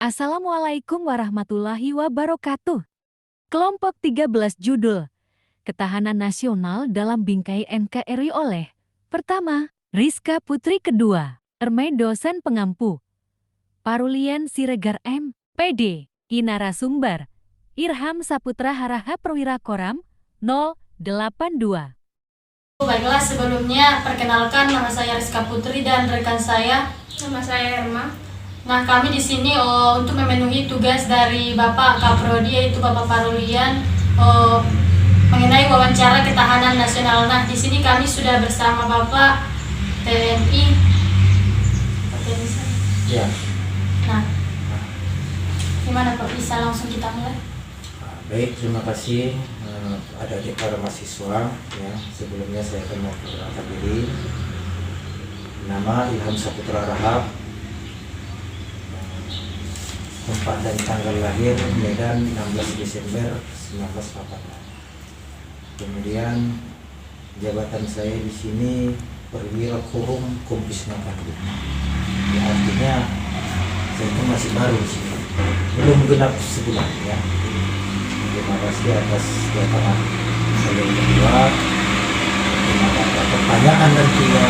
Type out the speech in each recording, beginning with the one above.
Assalamualaikum warahmatullahi wabarakatuh. Kelompok 13 judul Ketahanan Nasional dalam Bingkai NKRI oleh pertama, Rizka Putri, kedua, Ermai dosen pengampu, Parulian Siregar M. PD, Narasumber, Irham Saputra Haraha Perwira Koram 082. Baiklah, sebelumnya perkenalkan, nama saya Rizka Putri dan rekan saya, nama saya Erma. Nah, kami di sini untuk memenuhi tugas dari Bapak Kaprodi, yaitu Bapak Parulian, mengenai wawancara ketahanan nasional. Nah, di sini kami sudah bersama Bapak TNI. Ya. Nah, gimana Pak? Bisa langsung kita mulai? Baik, terima kasih adik-adik para mahasiswa. Ya, sebelumnya saya akan memperkenalkan diri. Nama Ilham Saputra Rahab. Tempat dan tanggal lahir Medan 16 Desember 1946. Kemudian jabatan saya di sini Perwira Korum Kompis Nangkandung. Ya, artinya saya itu masih baru di sini, belum genap sebulan ya. Terima kasih atas datangan kalian berdua. Terima kasih pertanyaan nantinya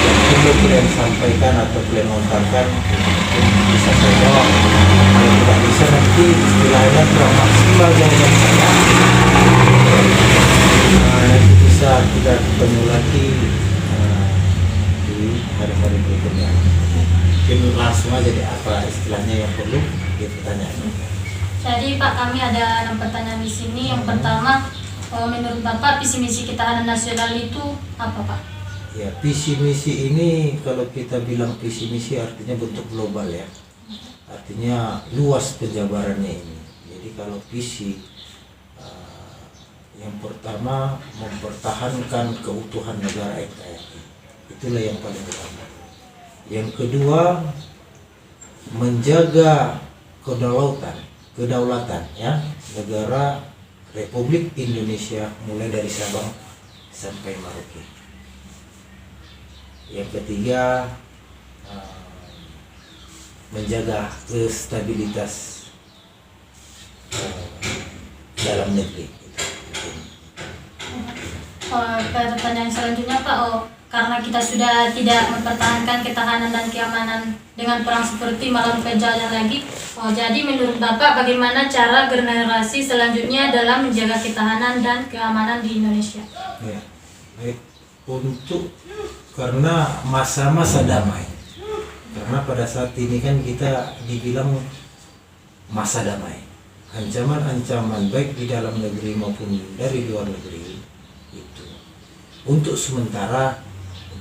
yang perlu kalian sampaikan atau kalian lontarkan, bisa saya jawab. Kalau tidak bisa, nanti istilahnya kurang maksimal jawaban saya. Nanti bisa kita ketemu lagi di hari-hari berikutnya. Mungkin langsung aja deh, apa istilahnya yang perlu ditanyakan. Jadi Pak, kami ada 6 pertanyaan di sini. Yang pertama, menurut Bapak visi misi ketahanan nasional itu apa Pak? Ya, visi misi ini kalau kita bilang visi misi artinya bentuk global ya. Artinya luas penjabarannya ini. Jadi kalau visi yang pertama mempertahankan keutuhan negara NKRI. Itulah yang paling utama. Yang kedua menjaga kedaulatan ya negara Republik Indonesia mulai dari Sabang sampai Merauke. Yang ketiga menjaga stabilitas dalam negeri. Pertanyaan selanjutnya Pak, karena kita sudah tidak mempertahankan ketahanan dan keamanan dengan perang seperti melawan penjajah lagi, jadi menurut Bapak bagaimana cara generasi selanjutnya dalam menjaga ketahanan dan keamanan di Indonesia? Ya, baik. Karena masa-masa damai, karena pada saat ini kan kita dibilang masa damai, ancaman-ancaman baik di dalam negeri maupun dari luar negeri itu untuk sementara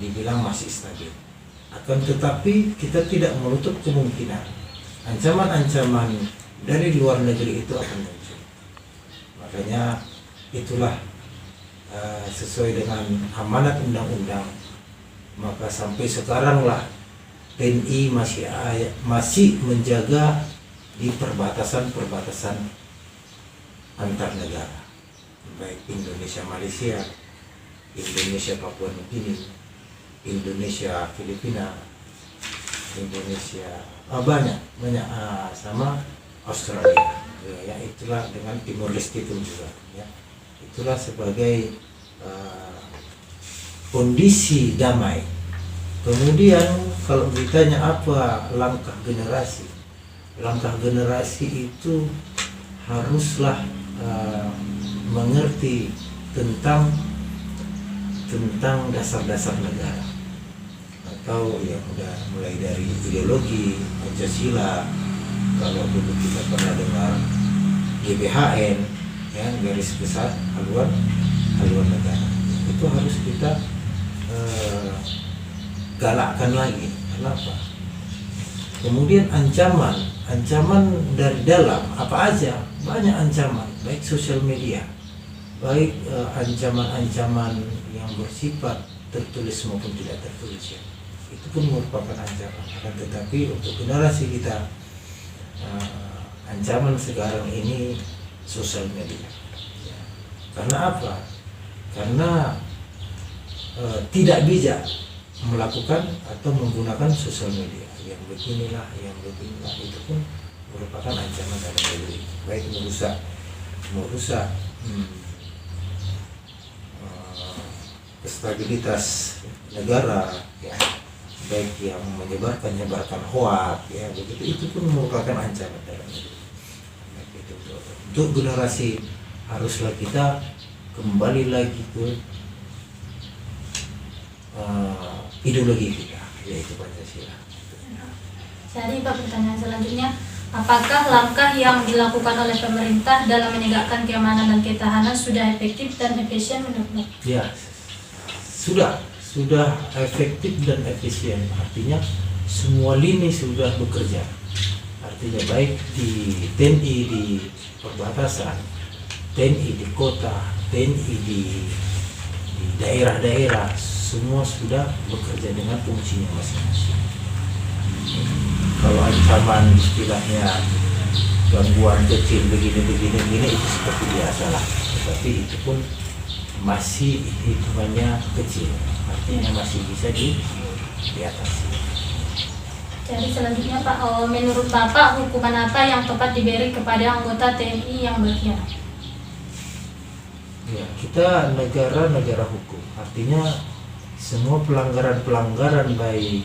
dibilang masih stabil. Akan tetapi kita tidak menutup kemungkinan ancaman-ancaman dari luar negeri itu akan muncul. Makanya itulah sesuai dengan amanat undang-undang, maka sampai sekarang lah TNI masih menjaga di perbatasan-perbatasan antar negara, baik Indonesia Malaysia, Indonesia Papua Nugini, Indonesia Filipina, Indonesia banyak sama Australia ya, itulah dengan Timor Leste itu juga ya. Itulah sebagai kondisi damai. Kemudian kalau ditanya apa langkah generasi, langkah generasi itu haruslah mengerti tentang dasar-dasar negara, atau yang udah mulai dari ideologi Pancasila. Kalau dulu kita pernah dengar GBHN ya, garis besar haluan negara, itu harus kita galakkan lagi. Kenapa? Kemudian ancaman dari dalam apa aja, banyak ancaman, baik sosial media, baik ancaman-ancaman yang bersifat tertulis maupun tidak tertulis ya, itu pun merupakan ancaman. Akan tetapi untuk generasi kita, ancaman sekarang ini sosial media ya. Karena apa? Karena tidak bijak melakukan atau menggunakan sosial media. yang beginilah, itu pun merupakan ancaman dalam negeri, baik merusak stabilitas negara, ya, baik yang menyebarkan hoak, ya begitu, itu pun merupakan ancaman dalam negeri. Untuk generasi haruslah kita kembali lagi ke ideologi kita, yaitu Pancasila. Jadi Pak, pertanyaan selanjutnya, apakah langkah yang dilakukan oleh pemerintah dalam menegakkan keamanan dan ketahanan sudah efektif dan efisien menurut Bapak? Ya, sudah efektif dan efisien. Artinya semua lini sudah bekerja. Artinya baik di TNI di perbatasan, TNI di kota, TNI di daerah-daerah, semua sudah bekerja dengan fungsinya masing-masing. Kalau ancaman istilahnya gangguan kecil begini itu seperti biasa lah, tetapi itu pun masih hitungannya kecil, artinya masih bisa diatasi. Jadi selanjutnya Pak, menurut Bapak hukuman apa yang tepat diberi kepada anggota TNI yang berkhianat? Ya, kita negara hukum, artinya semua pelanggaran baik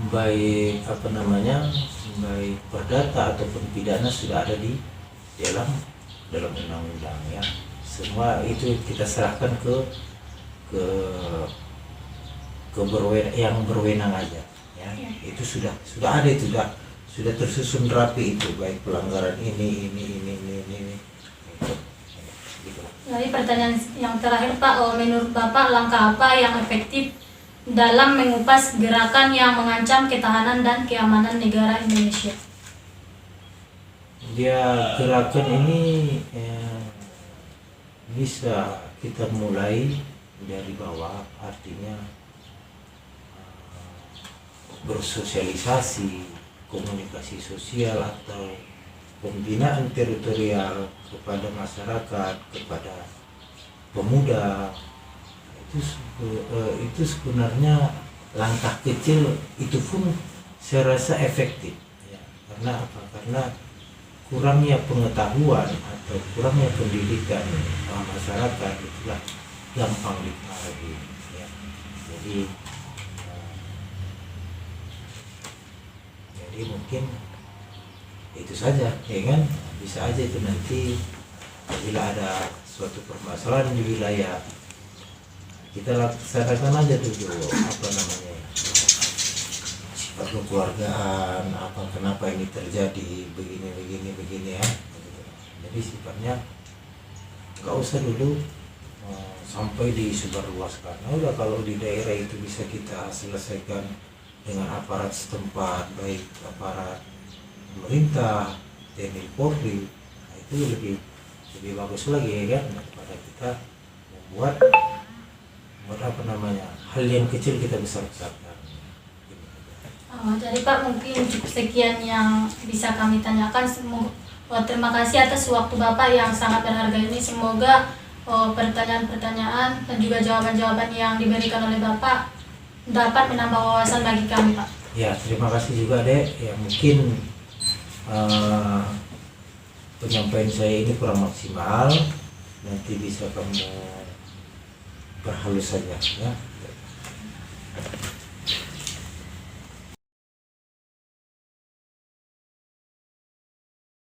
baik perdata ataupun pidana sudah ada di dalam undang-undang, ya. Semua itu kita serahkan ke yang berwenang aja, ya. Itu sudah ada, itu sudah tersusun rapi, itu baik pelanggaran ini gitu. Jadi pertanyaan yang terakhir Pak, menurut Bapak langkah apa yang efektif dalam mengupas gerakan yang mengancam ketahanan dan keamanan negara Indonesia? Ya, gerakan ini bisa kita mulai dari bawah, artinya bersosialisasi, komunikasi sosial atau pembinaan teritorial kepada masyarakat, kepada pemuda. Itu sebenarnya langkah kecil, itu pun saya rasa efektif, ya. Karena apa? Karena kurangnya pengetahuan atau kurangnya pendidikan masyarakat itulah gampang dipengaruhi, ya. Jadi mungkin itu saja, ya kan? Bisa aja itu nanti bila ada suatu permasalahan di wilayah, kita laksanakan aja dulu sifat kekeluargaan, kenapa ini terjadi begini ya. Jadi sifatnya nggak usah dulu sampai disebarluaskan. Nah, udah kalau di daerah itu bisa kita selesaikan dengan aparat setempat, baik aparat pemerintah, TNI, Polri, nah, itu lebih bagus lagi, ya kan, daripada kita membuat hal yang kecil kita besar-besarkan. Jadi Pak, mungkin cukup sekian yang bisa kami tanyakan. Terima kasih atas waktu Bapak yang sangat berharga ini. Semoga pertanyaan-pertanyaan dan juga jawaban-jawaban yang diberikan oleh Bapak dapat menambah wawasan bagi kami, Pak. Ya, terima kasih juga, Dek. Ya, mungkin penyampaian saya ini kurang maksimal. Nanti bisa kamu perhalus saja, ya.